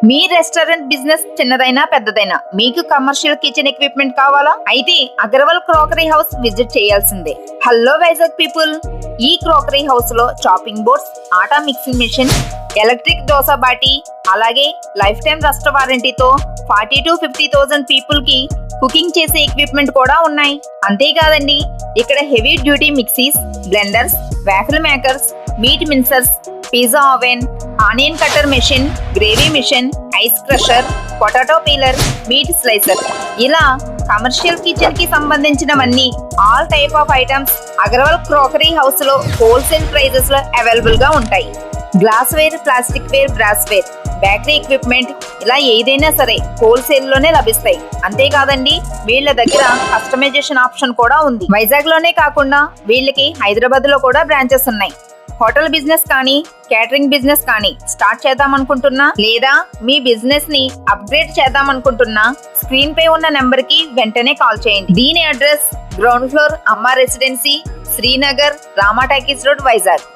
మీ restaurant business చిన్నదైనా పెద్దదైనా మీకు కమర్షియల్ కిచెన్ ఎక్విప్మెంట్ కావాలా? అయితే అగర్వాల్ క్రాకరీ హౌస్ విజిట్ చేయాల్సిందే. హలో వైజాగ్ పీపుల్, ఈ క్రాకరీ హౌస్ లో chopping boards, atta mixing machine, electric dosa బాటి, అలాగే లైఫ్ టైం రెస్ట్ వారంటీతో 40 to 50,000 పీపుల్ కి కుకింగ్ చేసే ఎక్విప్మెంట్ కూడా ఉన్నాయి. అంతేకాదండి, ఇక్కడ heavy duty mixies, blenders, waffle makers, meat mincers, pizza oven, onion cutter machine, gravy machine, ice crusher, potato peeler, meat slicer, ఇలా కమర్షియల్ కిచెన్ కి సంబంధించినవన్నీ all type of items Agarwal crockery house లో wholesale prices లో available గా ఉంటాయి. Glassware, plasticware, brassware, bakery equipment, ఇలా ఏదైనా సరే హోల్సేల్ లోనే లభిస్తాయి. అంతేకాదండి, వీళ్ళ దగ్గర కస్టమైజేషన్ ఆప్షన్ కూడా ఉంది. వైజాగ్ లోనే కాకుండా వీళ్ళకి హైదరాబాద్ లో కూడా బ్రాంచెస్ ఉన్నాయి. హోటల్ బిజినెస్ కానీ, కేటరింగ్ బిజినెస్ కానీ స్టార్ట్ చేద్దాం అనుకుంటున్నా, లేదా మీ బిజినెస్ ని అప్గ్రేడ్ చేద్దాం అనుకుంటున్నా, స్క్రీన్ పై ఉన్న నెంబర్ కి వెంటనే కాల్ చేయండి. దీని అడ్రస్ గ్రౌండ్ ఫ్లోర్ అమ్మా residency, Srinagar, Rama talkies road, Vizag.